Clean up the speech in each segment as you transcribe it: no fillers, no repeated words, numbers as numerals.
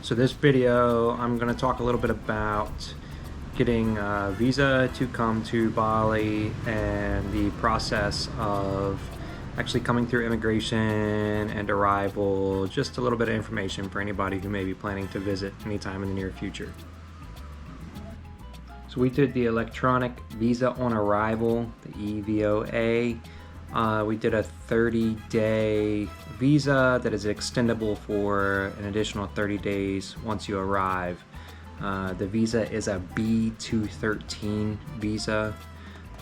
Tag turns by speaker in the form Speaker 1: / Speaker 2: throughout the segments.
Speaker 1: So this video, I'm going to talk a little bit about getting a visa to come to Bali and the process of actually coming through immigration and arrival. Just a little bit of information for anybody who may be planning to visit anytime in the near future. So we did the electronic visa on arrival, the EVOA. We did a 30-day visa that is extendable for an additional 30 days once you arrive. The visa is a B213 visa.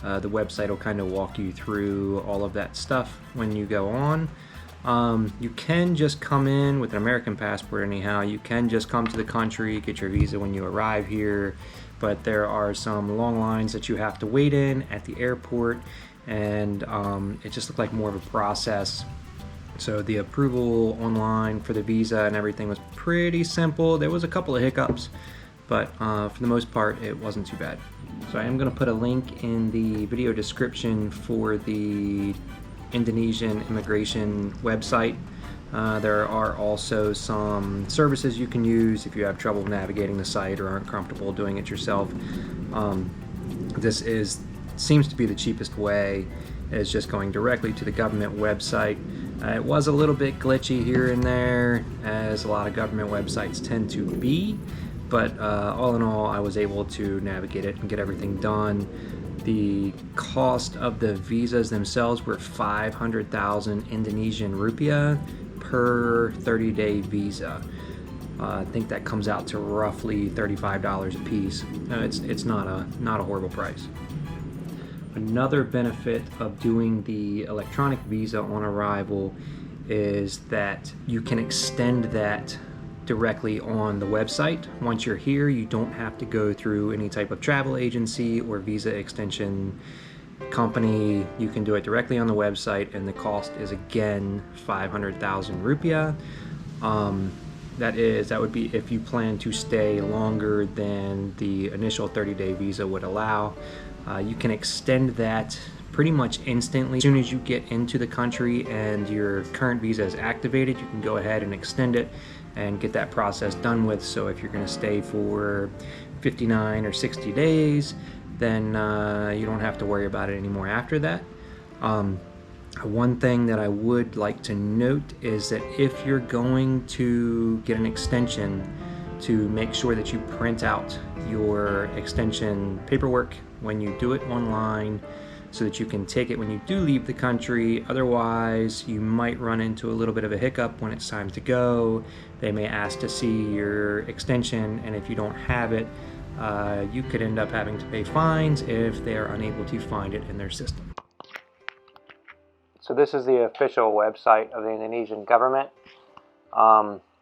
Speaker 1: The website will kind of walk you through all of that stuff when you go on. You can just come in with an American passport anyhow. You can just come to the country, get your visa when you arrive here, but there are some long lines that you have to wait in at the airport, and it just looked like more of a process. So the approval online for the visa and everything was pretty simple. There was a couple of hiccups, but for the most part it wasn't too bad. So I am going to put a link in the video description for the Indonesian immigration website. There are also some services you can use if you have trouble navigating the site or aren't comfortable doing it yourself. This seems to be the cheapest way, is just going directly to the government website. It was a little bit glitchy here and there, as a lot of government websites tend to be, but all in all I was able to navigate it and get everything done. The cost of the visas themselves were 500,000 Indonesian rupiah per 30-day visa. I think that comes out to roughly $35 a piece. It's not a horrible price. Another benefit of doing the electronic visa on arrival is that you can extend that directly on the website. Once you're here, you don't have to go through any type of travel agency or visa extension company. You can do it directly on the website, and the cost is again 500,000 rupiah. That would be if you plan to stay longer than the initial 30-day visa would allow. You can extend that pretty much instantly. As soon as you get into the country and your current visa is activated, you can go ahead and extend it and get that process done with. So if you're going to stay for 59 or 60 days, then you don't have to worry about it anymore after that. One thing that I would like to note is that if you're going to get an extension, to make sure that you print out your extension paperwork when you do it online, so that you can take it when you do leave the country. Otherwise, you might run into a little bit of a hiccup when it's time to go. They may ask to see your extension, and if you don't have it, you could end up having to pay fines if they are unable to find it in their system. So this is the official website of the Indonesian government.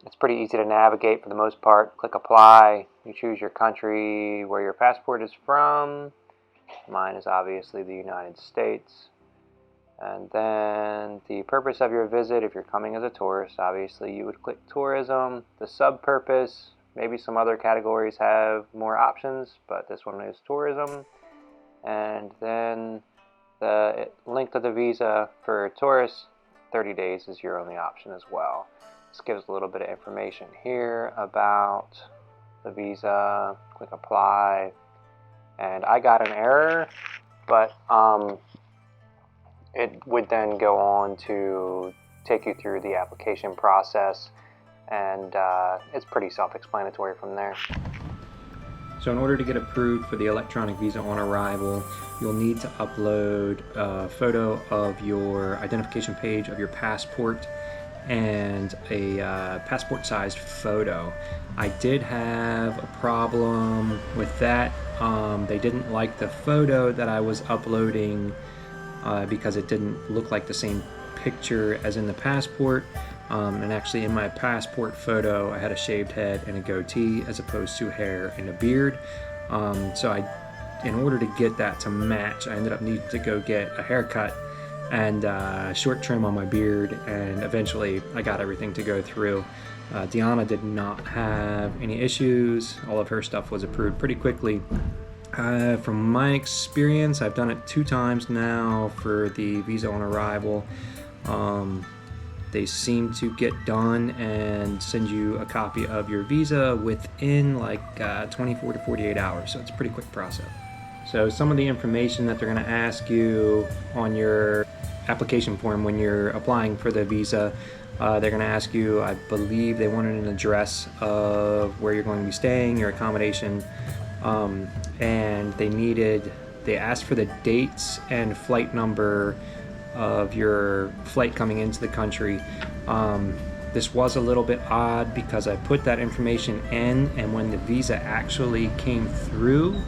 Speaker 1: It's pretty easy to navigate for the most part. Click apply. You choose your country where your passport is from. Mine is obviously the United States. And then the purpose of your visit, if you're coming as a tourist, obviously you would click tourism. The sub-purpose, maybe some other categories have more options, but this one is tourism. And then the length of the visa for tourists, 30 days is your only option as well. This gives a little bit of information here about the visa. Click apply. And I got an error, but it would then go on to take you through the application process, and it's pretty self-explanatory from there. So in order to get approved for the electronic visa on arrival, you'll need to upload a photo of your identification page of your passport and a passport-sized photo. I did have a problem with that. They didn't like the photo that I was uploading because it didn't look like the same picture as in the passport. And actually in my passport photo, I had a shaved head and a goatee as opposed to hair and a beard. So in order to get that to match, I ended up needing to go get a haircut and short trim on my beard, and eventually I got everything to go through. Diana did not have any issues. All of her stuff was approved pretty quickly. From my experience, I've done it 2 times now for the visa on arrival. They seem to get done and send you a copy of your visa within like 24 to 48 hours, so it's a pretty quick process. So some of the information that they're going to ask you on your application form when you're applying for the visa, they're going to ask you, I believe they wanted an address of where you're going to be staying, your accommodation, and they asked for the dates and flight number of your flight coming into the country. This was a little bit odd because I put that information in, and when the visa actually came through,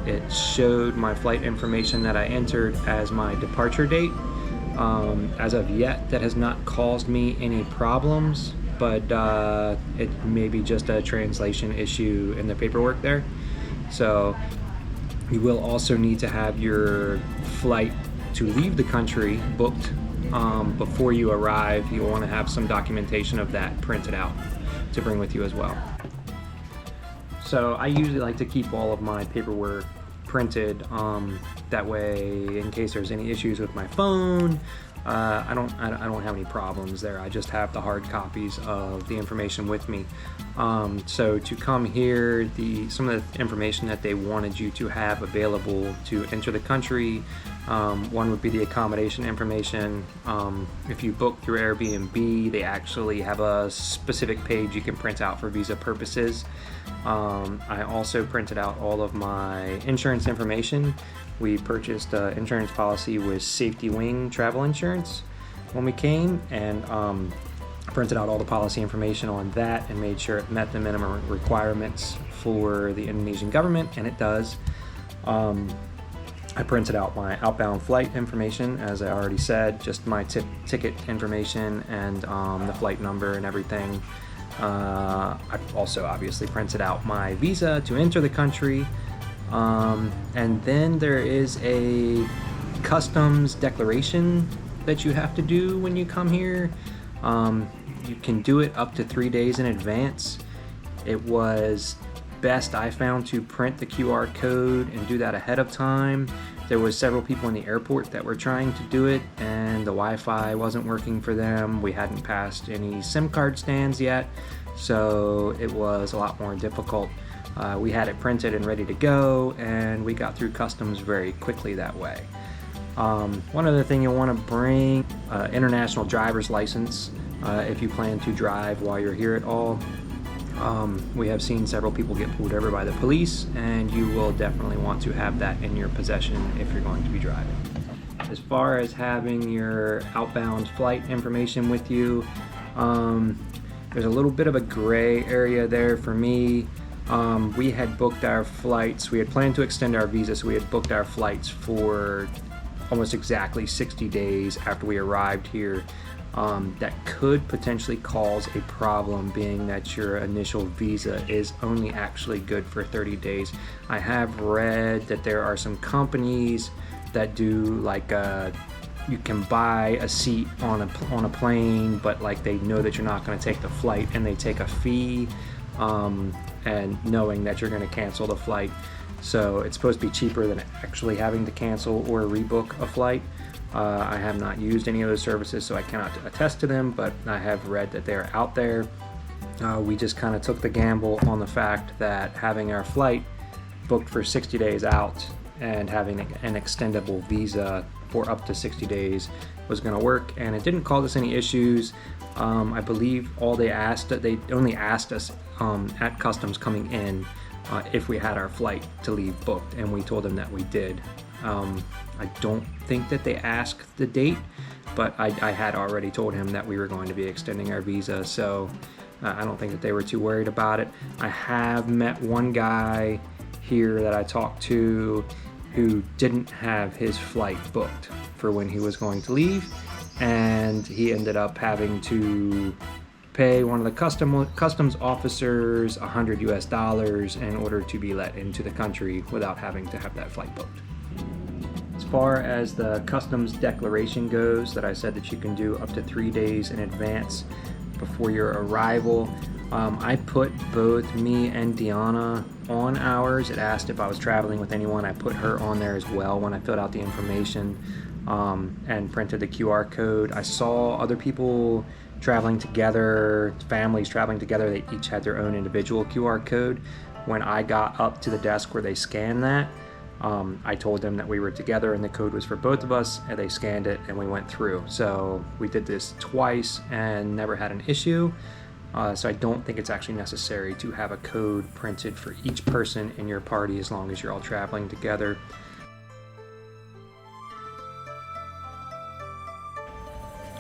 Speaker 1: it showed my flight information that I entered as my departure date. As of yet, that has not caused me any problems, but it may be just a translation issue in the paperwork there. So you will also need to have your flight to leave the country booked before you arrive. You'll want to have some documentation of that printed out to bring with you as well. So I usually like to keep all of my paperwork printed, that way in case there's any issues with my phone, I don't have any problems there. I just have the hard copies of the information with me. So to come here, some of the information that they wanted you to have available to enter the country, one would be the accommodation information. If you book through Airbnb, they actually have a specific page you can print out for visa purposes. I also printed out all of my insurance information. We purchased an insurance policy with Safety Wing travel insurance when we came, and printed out all the policy information on that and made sure it met the minimum requirements for the Indonesian government, and it does. I printed out my outbound flight information, as I already said, just my ticket information and the flight number and everything. I also obviously printed out my visa to enter the country. And then there is a customs declaration that you have to do when you come here. You can do it up to 3 days in advance. It was best, I found, to print the QR code and do that ahead of time. There was several people in the airport that were trying to do it, and the Wi-Fi wasn't working for them. We hadn't passed any SIM card stands yet, so it was a lot more difficult. We had it printed and ready to go, and we got through customs very quickly that way. One other thing you'll want to bring, international driver's license, if you plan to drive while you're here at all. We have seen several people get pulled over by the police, and you will definitely want to have that in your possession if you're going to be driving. As far as having your outbound flight information with you, there's a little bit of a gray area there for me. We had booked our flights. We had planned to extend our visa, so we had booked our flights for almost exactly 60 days after we arrived here. That could potentially cause a problem, being that your initial visa is only actually good for 30 days. I have read that there are some companies that do like you can buy a seat on a plane, but like they know that you're not going to take the flight, and they take a fee, and knowing that you're going to cancel the flight. So it's supposed to be cheaper than actually having to cancel or rebook a flight. I have not used any of those services, so I cannot attest to them, but I have read that they're out there. We just kind of took the gamble on the fact that having our flight booked for 60 days out and having an extendable visa for up to 60 days was going to work, and it didn't cause us any issues. I believe they only asked us at customs coming in if we had our flight to leave booked, and we told them that we did. I don't think that they asked the date, but I had already told him that we were going to be extending our visa, so I don't think that they were too worried about it. I have met one guy here that I talked to who didn't have his flight booked for when he was going to leave, and he ended up having to pay one of the customs officers $100 in order to be let into the country without having to have that flight booked. As far as the customs declaration goes, that I said that you can do up to 3 days in advance before your arrival, I put both me and Deanna on ours. It asked if I was traveling with anyone. I put her on there as well when I filled out the information. and printed the QR code. I saw other people traveling together, families traveling together, they each had their own individual QR code. When I got up to the desk where they scanned that, I told them that we were together and the code was for both of us, and they scanned it and we went through. So we did this twice and never had an issue. So I don't think it's actually necessary to have a code printed for each person in your party as long as you're all traveling together.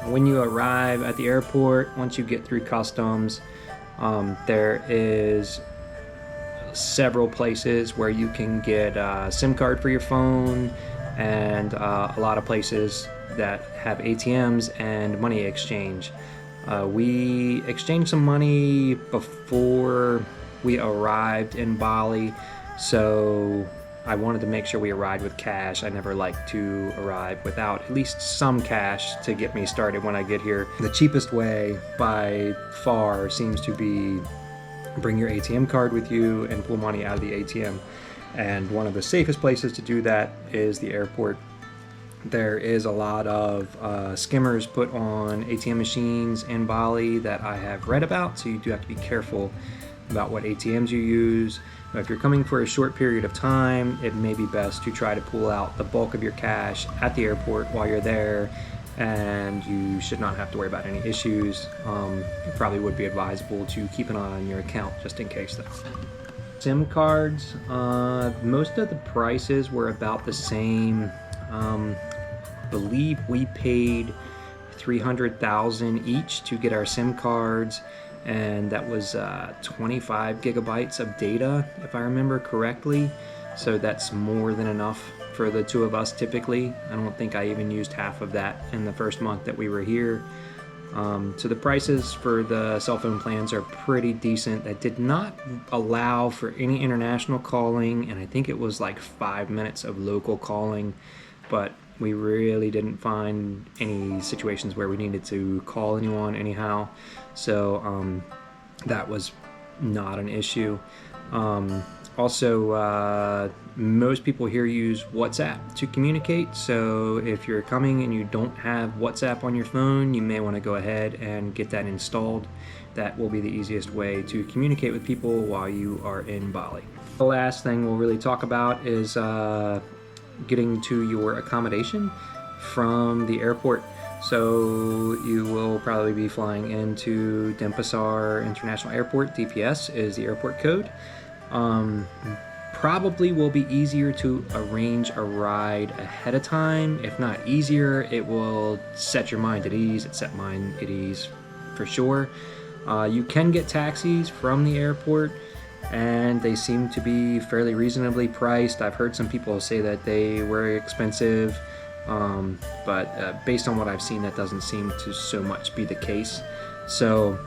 Speaker 1: When you arrive at the airport, once you get through customs, there is several places where you can get a SIM card for your phone, and a lot of places that have ATMs and money exchange. We exchanged some money before we arrived in Bali, so I wanted to make sure we arrived with cash. I never like to arrive without at least some cash to get me started when I get here. The cheapest way by far seems to be bring your ATM card with you and pull money out of the ATM. And one of the safest places to do that is the airport. There is a lot of skimmers put on ATM machines in Bali that I have read about, so you do have to be careful about what ATMs you use. If you're coming for a short period of time, it may be best to try to pull out the bulk of your cash at the airport while you're there, and you should not have to worry about any issues. It probably would be advisable to keep an eye on your account just in case though. SIM cards, most of the prices were about the same. Believe we paid 300,000 each to get our SIM cards, and that was 25 gigabytes of data if I remember correctly, so that's more than enough for the two of us typically. I don't think I even used half of that in the first month that we were here. So the prices for the cell phone plans are pretty decent. That did not allow for any international calling, and I think it was like 5 minutes of local calling, but we really didn't find any situations where we needed to call anyone anyhow, so that was not an issue. Also, most people here use WhatsApp to communicate, so if you're coming and you don't have WhatsApp on your phone, you may want to go ahead and get that installed. That will be the easiest way to communicate with people while you are in Bali. The last thing we'll really talk about is getting to your accommodation from the airport. So you will probably be flying into Denpasar International Airport. DPS is the airport code. Probably will be easier to arrange a ride ahead of time. If not easier, it will set your mind at ease. It set mine at ease for sure. You can get taxis from the airport, and they seem to be fairly reasonably priced. I've heard some people say that they were expensive, but based on what I've seen, that doesn't seem to so much be the case. So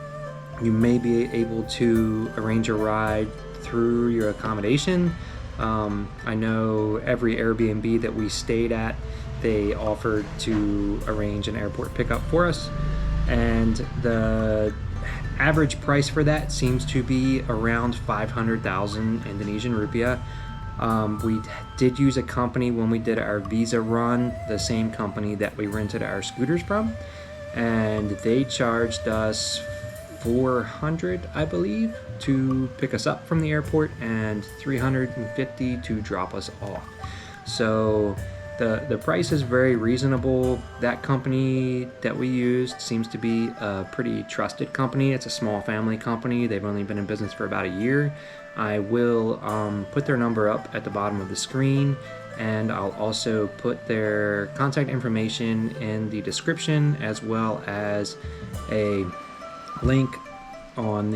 Speaker 1: you may be able to arrange a ride through your accommodation. I know every Airbnb that we stayed at, they offered to arrange an airport pickup for us, and the average price for that seems to be around 500,000 Indonesian rupiah. We did use a company when we did our visa run, the same company that we rented our scooters from, and they charged us 400, I believe, to pick us up from the airport and 350 to drop us off. So the price is very reasonable. That company that we used seems to be a pretty trusted company. It's a small family company. They've only been in business for about a year. I will put their number up at the bottom of the screen, and I'll also put their contact information in the description, as well as a link on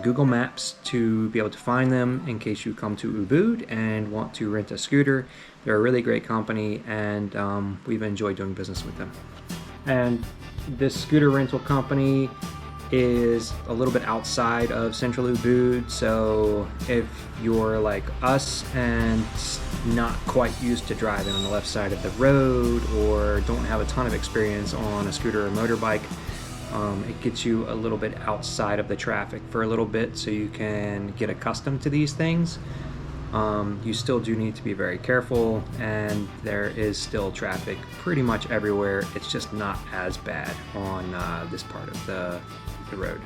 Speaker 1: Google Maps to be able to find them in case you come to Ubud and want to rent a scooter. They're a really great company, and we've enjoyed doing business with them. And this scooter rental company is a little bit outside of central Ubud, so if you're like us and not quite used to driving on the left side of the road, or don't have a ton of experience on a scooter or motorbike, it gets you a little bit outside of the traffic for a little bit so you can get accustomed to these things. You still do need to be very careful, and there is still traffic pretty much everywhere. It's just not as bad on this part of the road.